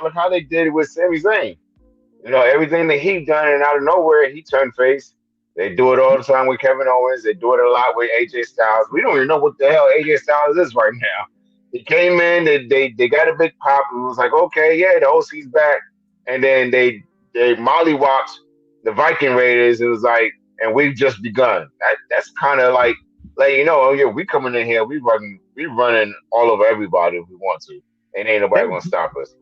like how they did it with Sami Zayn. You know, everything that he done, and out of nowhere he turned face. They do it all the time with Kevin Owens. They do it a lot with AJ Styles. We don't even know what the hell AJ Styles is right now. He came in, they got a big pop. It was like, okay, yeah, the OC's back, and then they mollywopped the Viking Raiders. It was like, and we've just begun. That's kind of like oh yeah, we coming in here, we running all over everybody if we want to, and ain't nobody gonna stop us.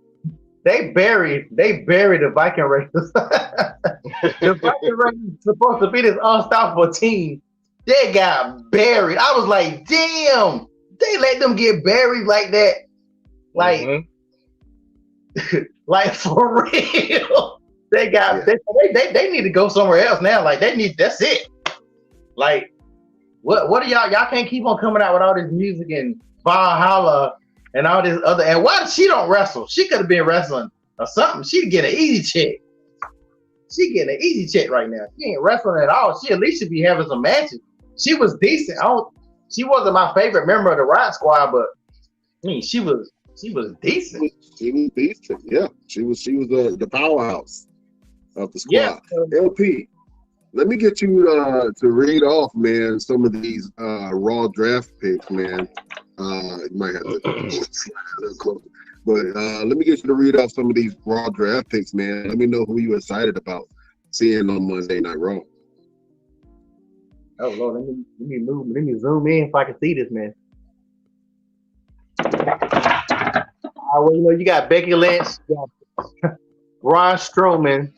They buried the Viking Raiders. The Viking Raiders supposed to be this unstoppable team. They got buried. I was like, damn, they let them get buried like that. Like, like for real. They got they need to go somewhere else now. Like that's it. Like what are y'all can't keep on coming out with all this music and Valhalla and all this other, and why she don't wrestle? She could have been wrestling or something. She'd get an easy check. She getting an easy check right now. She ain't wrestling at all. She at least should be having some matches. She was decent. She wasn't my favorite member of the Riot Squad, but I mean she was decent. She was decent. Yeah, she was the powerhouse of the squad. Yeah. LP, let me get you to read off, man, some of these Raw draft picks, man. You might have to a little closer. But let me get you to read off some of these Raw draft picks, man. Let me know who you're excited about seeing on Monday Night Raw. Oh Lord, let me zoom in if I can see this, man. Well, you got Becky Lynch, you got Braun Strowman,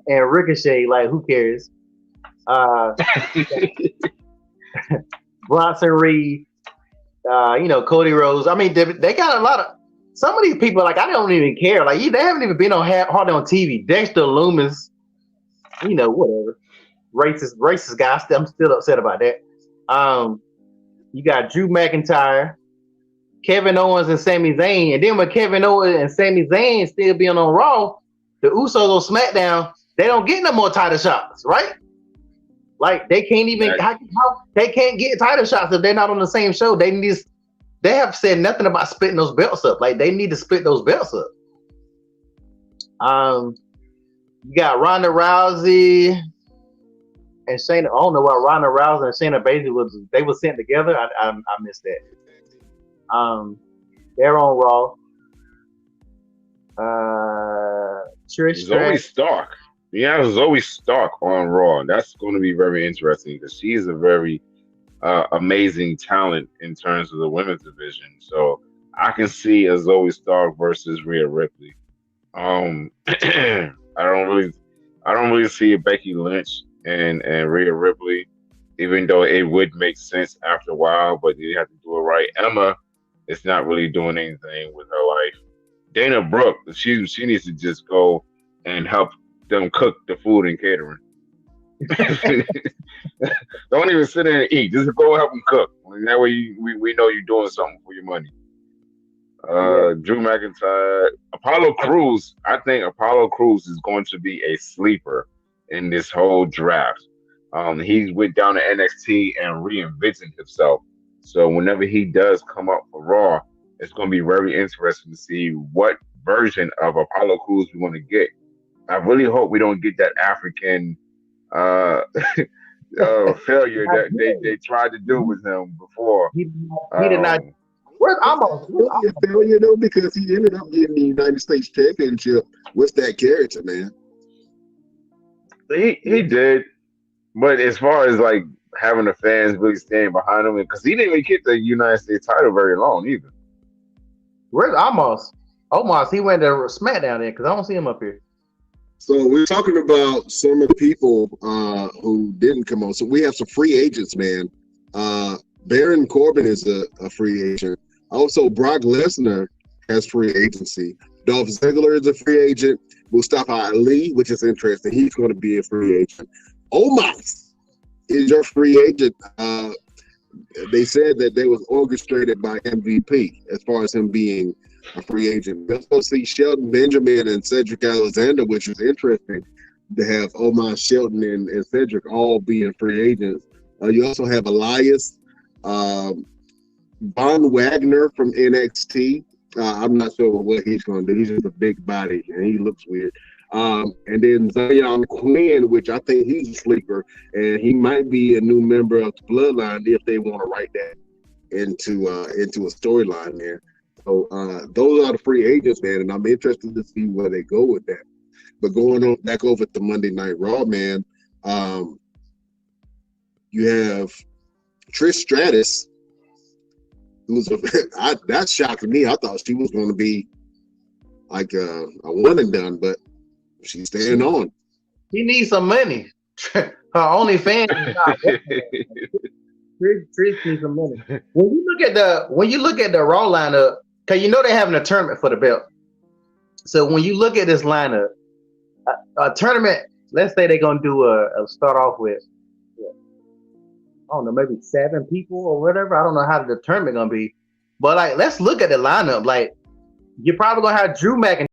and Ricochet. Like, who cares? Bronson Reed, Cody Rhodes. I mean, they got a lot of some of these people. Like, I don't even care. Like, they haven't even been hardly on TV. Dexter Lumis, whatever. Racist guy. I'm still upset about that. You got Drew McIntyre, Kevin Owens, and Sami Zayn. And then with Kevin Owens and Sami Zayn still being on Raw, the Usos on SmackDown, they don't get no more title shots, right? Like, they can't even they can't get title shots if they're not on the same show. They have said nothing about splitting those belts up. Like, they need to split those belts up. You got Ronda Rousey and Shayna. I don't know why Ronda Rousey and Shayna Baszler were sent together. I missed that. They're on Raw. Trish Zoe Stark. Yeah, Zoe Stark on Raw. That's going to be very interesting because she is a very amazing talent in terms of the women's division. So I can see a Zoe Stark versus Rhea Ripley. I don't really see a Becky Lynch and Rhea Ripley, even though it would make sense after a while, but you have to do it right. Emma is not really doing anything with her life. Dana Brooke, she needs to just go and help them cook the food and catering. Don't even sit there and eat. Just go help them cook. And that way we know you're doing something for your money. Drew McIntyre, Apollo Crews. I think Apollo Crews is going to be a sleeper in this whole draft. He went down to NXT and reinvented himself. So whenever he does come up for Raw, it's going to be very interesting to see what version of Apollo Crews we want to get. I really hope we don't get that African failure that they tried to do with him before. He did not. Where's Amos? Failure though, because he ended up getting the United States Championship with that character, man. He did, but as far as like having the fans really standing behind him, because he didn't even get the United States title very long either. Where's Amos? Omos, he went to SmackDown there because I don't see him up here. So we're talking about some of the people who didn't come on. So we have some free agents, man. Baron Corbin is a free agent. Also, Brock Lesnar has free agency. Dolph Ziggler is a free agent. Mustafa Ali, which is interesting. He's going to be a free agent. Omos is your free agent. They said that they was orchestrated by MVP as far as him being a free agent. We also see Shelton Benjamin and Cedric Alexander, which is interesting to have Omos, Shelton, and Cedric all being free agents. You also have Elias, Von Wagner from NXT, I'm not sure what he's going to do. He's just a big body and he looks weird. And then Zion Quinn, which I think he's a sleeper, and he might be a new member of the Bloodline if they want to write that into a storyline there. So those are the free agents, man, and I'm interested to see where they go with that. But going on back over to Monday Night Raw, man, you have Trish Stratus, who's that shocked me. I thought she was going to be like a one and done, but she's staying on. He needs some money. Her only fan. Trish needs some money. When you look at the Raw lineup, because you know they're having a tournament for the belt. So when you look at this lineup, a tournament, let's say they're gonna do a start off with, I don't know, maybe 7 people or whatever. I don't know how the tournament gonna be, but like let's look at the lineup. Like you're probably gonna have Drew McIntyre.